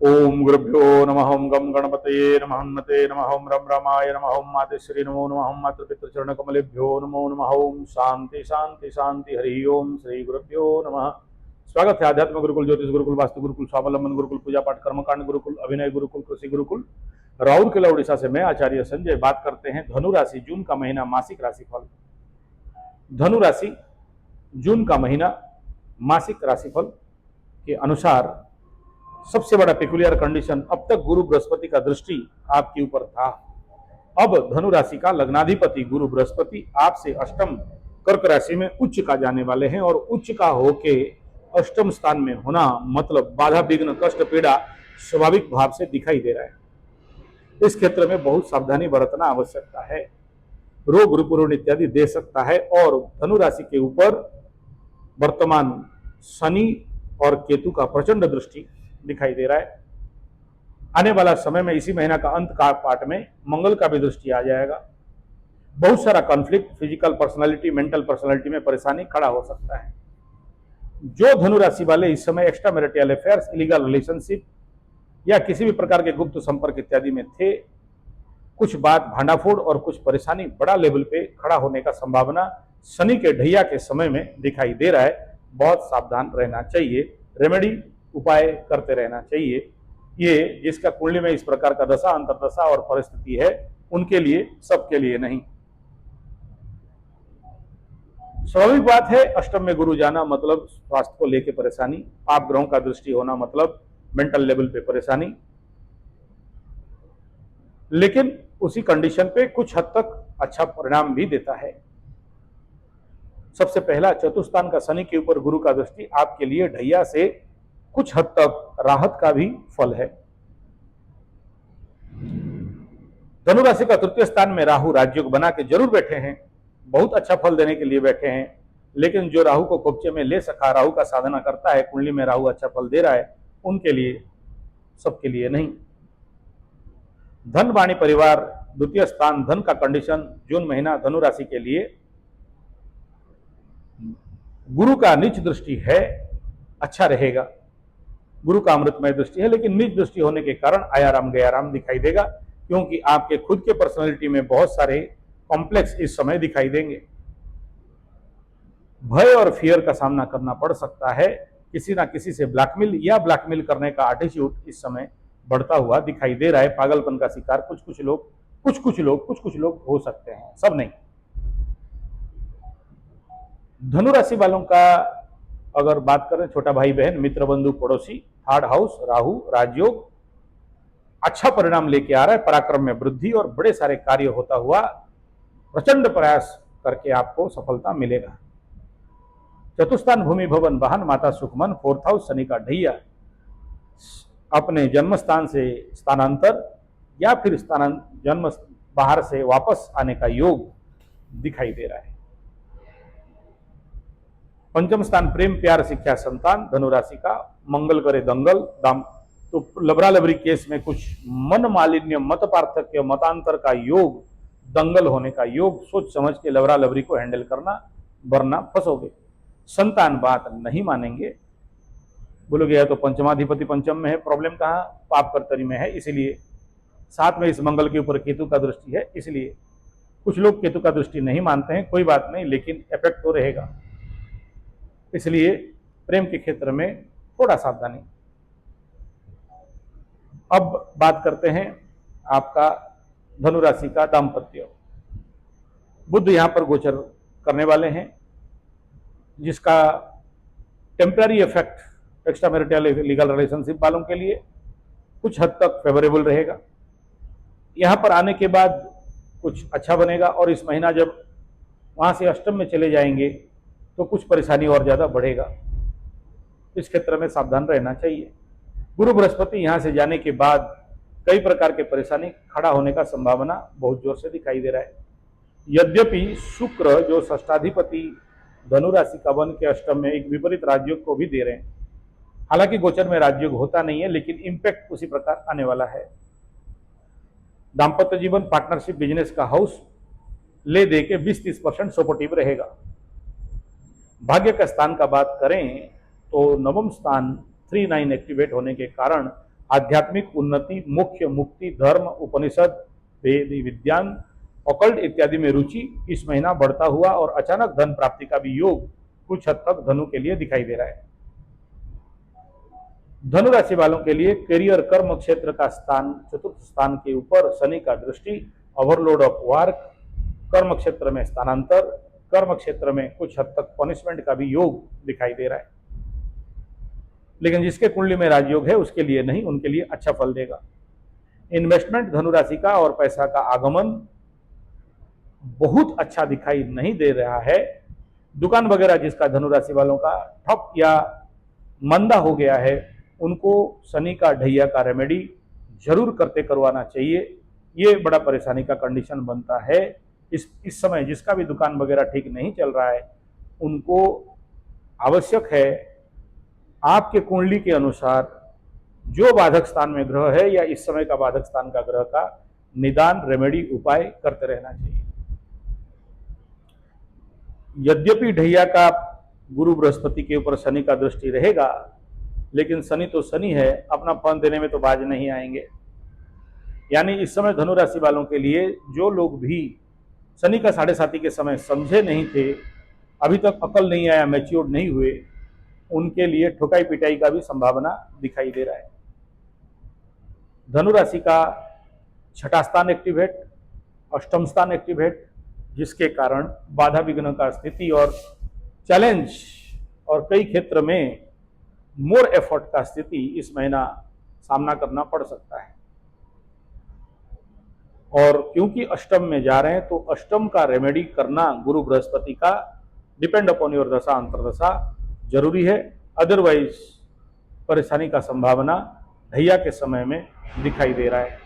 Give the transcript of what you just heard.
ओम गुरुभ्यो नमः। ओम गम गणपतये नमः। हन्नते नमः। ओम रम रामाय नमः। ओम मातेश्वरी नमो नमः। ओम मातृपितृचरण कमलेभ्यो नमो नमः। ओम शांति शांति शांति। हरि ओम। श्री गुरुभ्यो नमः। स्वागत है आध्यात्म गुरुकुल, ज्योतिष गुरुकुल, वास्तु गुरुकुल, स्वावलंबन गुरुकुल, पूजा पाठ कर्मकांड गुरुकुल, अभिनय गुरुकुल, कृषि गुरुकुल राउरकेला उड़ीसा से मैं आचार्य संजय बात करते हैं धनु राशि जून का महीना मासिक राशिफल। धनु राशि जून का महीना मासिक राशिफल के अनुसार सबसे बड़ा पेकुलियर कंडीशन, अब तक गुरु बृहस्पति का दृष्टि आपके ऊपर था। अब धनु राशि का लग्नाधिपति गुरु बृहस्पति आपसे अष्टम कर्क राशि में उच्च का जाने वाले हैं और उच्च का होके अष्टम स्थान में होना मतलब बाधा विघ्न कष्ट पीड़ा स्वाभाविक भाव से दिखाई दे रहा है। इस क्षेत्र में बहुत सावधानी बरतना आवश्यकता है। रोग रुपुरुण इत्यादि दे सकता है और धनु राशि के ऊपर वर्तमान शनि और केतु का प्रचंड दृष्टि दिखाई दे रहा है। आने वाला समय में इसी महीना का अंत का पार्ट में मंगल का भी दृष्टि आ जाएगा। बहुत सारा conflict, physical personality, mental personality में परेशानी खड़ा हो सकता है। जो धनु राशि वाले इस समय extra marital affairs, illegal relationship या किसी भी प्रकार के गुप्त संपर्क इत्यादि में थे, कुछ बात भांडाफोड़ और कुछ परेशानी बड़ा लेवल पे खड़ा होने का संभावना शनि के ढैया के समय में दिखाई दे रहा है। बहुत सावधान रहना चाहिए, रेमेडी उपाय करते रहना चाहिए। ये जिसका कुंडली में इस प्रकार का दशा अंतरदशा और परिस्थिति है उनके लिए, सबके लिए नहीं। स्वाभाविक बात है, अष्टम में गुरु जाना मतलब स्वास्थ्य को लेकर परेशानी, पाप ग्रहों का दृष्टि होना मतलब मेंटल लेवल पे परेशानी, लेकिन उसी कंडीशन पे कुछ हद तक अच्छा परिणाम भी देता है। सबसे पहला, चतुर्थान का शनि के ऊपर गुरु का दृष्टि आपके लिए ढैया से कुछ हद तक राहत का भी फल है। धनु राशि का तृतीय स्थान में राहु राजयोग बना के जरूर बैठे हैं, बहुत अच्छा फल देने के लिए बैठे हैं, लेकिन जो राहु को कब्जे में ले सका, राहु का साधना करता है, कुंडली में राहु अच्छा फल दे रहा है, उनके लिए, सबके लिए नहीं। धन वाणी परिवार द्वितीय स्थान, धन का कंडीशन जून महीना धनु राशि के लिए गुरु का नीच दृष्टि है, अच्छा रहेगा। गुरु का अमृतमय दृष्टि है, लेकिन नीच दृष्टि होने के कारण आयाराम गयाराम दिखाई देगा, क्योंकि आपके खुद के पर्सनालिटी में बहुत सारे कॉम्प्लेक्स इस समय दिखाई देंगे। भय और फियर का सामना करना पड़ सकता है। किसी ना किसी से ब्लैकमेल या ब्लैकमेल करने का एटीट्यूड इस समय बढ़ता हुआ दिखाई दे रहा है। पागलपन का शिकार कुछ कुछ लोग हो सकते हैं, सब नहीं। धनु राशि वालों का अगर बात करें, छोटा भाई बहन, मित्र बंधु पड़ोसी, थर्ड हाउस राहु राजयोग अच्छा परिणाम लेके आ रहा है। पराक्रम में वृद्धि और बड़े सारे कार्य होता हुआ प्रचंड प्रयास करके आपको सफलता मिलेगा। चतुस्थान भूमि भवन वाहन माता सुखमन, फोर्थ हाउस शनि का ढैया, अपने जन्म स्थान से स्थानांतर या फिर जन्म बाहर से वापस आने का योग दिखाई दे रहा है। पंचम स्थान प्रेम प्यार शिक्षा संतान, धनु राशि का मंगल करे दंगल दाम, तो लबरा लबरी केस में कुछ मन मालिन्य, मत पार्थक्य, मतांतर का योग, दंगल होने का योग, सोच समझ के लबरा लबरी को हैंडल करना, वरना फंसोगे। संतान बात नहीं मानेंगे, बोलोगे या तो पंचमाधिपति पंचम में है, प्रॉब्लम कहाँ, पाप कर्तरी में है, इसलिए साथ में इस मंगल के ऊपर केतु का दृष्टि है, इसलिए कुछ लोग केतु का दृष्टि नहीं मानते हैं, कोई बात नहीं, लेकिन इफेक्ट तो रहेगा। इसलिए प्रेम के क्षेत्र में थोड़ा सावधानी। अब बात करते हैं आपका धनु राशि का दाम्पत्य। बुध यहां पर गोचर करने वाले हैं, जिसका temporary effect extra marital legal relationship वालों के लिए कुछ हद तक फेवरेबल रहेगा। यहां पर आने के बाद कुछ अच्छा बनेगा और इस महीना जब वहां से अष्टम में चले जाएंगे तो कुछ परेशानी और ज्यादा बढ़ेगा। इस क्षेत्र में सावधान रहना चाहिए। गुरु बृहस्पति यहां से जाने के बाद कई प्रकार के परेशानी खड़ा होने का संभावना बहुत जोर से दिखाई दे रहा है। यद्यपि शुक्र जो षष्ठाधिपति धनु राशि का वन के अष्टम में एक विपरीत राजयोग को भी दे रहे हैं, हालांकि गोचर में राजयोग होता नहीं है, लेकिन इंपैक्ट उसी प्रकार आने वाला है। दाम्पत्य जीवन, पार्टनरशिप, बिजनेस का हाउस ले दे के 20-30% सपोर्टिव रहेगा। भाग्य का स्थान का बात करें तो नवम स्थान 3-9 एक्टिवेट होने के कारण आध्यात्मिक उन्नति, मोक्ष, मुक्ति, धर्म, उपनिषद, वेद, विज्ञान, ऑकल्ट इत्यादि में रुचि इस महीना बढ़ता हुआ और अचानक धन प्राप्ति का भी योग कुछ हद तक धनु के लिए दिखाई दे रहा है। धनु राशि वालों के लिए करियर, कर्म क्षेत्र का स्थान, चतुर्थ स्थान के ऊपर शनि का दृष्टि, ओवरलोड ऑफ वर्क, कर्म क्षेत्र में स्थानांतर, कर्म क्षेत्र में कुछ हद तक पनिशमेंट का भी योग दिखाई दे रहा है। लेकिन जिसके कुंडली में राजयोग है उसके लिए नहीं, उनके लिए अच्छा फल देगा। इन्वेस्टमेंट धनु राशि का और पैसा का आगमन बहुत अच्छा दिखाई नहीं दे रहा है। दुकान वगैरह जिसका धनु राशि वालों का ठप या मंदा हो गया है, उनको शनि का ढैया का रेमेडी जरूर करते करवाना चाहिए। ये बड़ा परेशानी का कंडीशन बनता है। इस समय जिसका भी दुकान वगैरह ठीक नहीं चल रहा है, उनको आवश्यक है आपके कुंडली के अनुसार जो बाधक स्थान में ग्रह है या इस समय का बाधक स्थान का ग्रह का निदान, रेमेडी, उपाय करते रहना चाहिए। यद्यपि ढैया का गुरु बृहस्पति के ऊपर शनि का दृष्टि रहेगा, लेकिन शनि तो शनि है, अपना फल देने में तो बाज नहीं आएंगे। यानी इस समय धनु राशि वालों के लिए जो लोग भी शनि का 7.5 के समय समझे नहीं थे, अभी तक अकल नहीं आया, मैच्योर नहीं हुए, उनके लिए ठुकाई पिटाई का भी संभावना दिखाई दे रहा है। धनु राशि का 6ठा स्थान एक्टिवेट, 8म स्थान एक्टिवेट, जिसके कारण बाधा विघ्न का स्थिति और चैलेंज और कई क्षेत्र में मोर एफर्ट का स्थिति इस महीना सामना करना पड़ सकता है। और क्योंकि अष्टम में जा रहे हैं तो अष्टम का रेमेडी करना गुरु बृहस्पति का डिपेंड अपॉन योर दशा अंतरदशा जरूरी है। अदरवाइज परेशानी का संभावना ढैया के समय में दिखाई दे रहा है।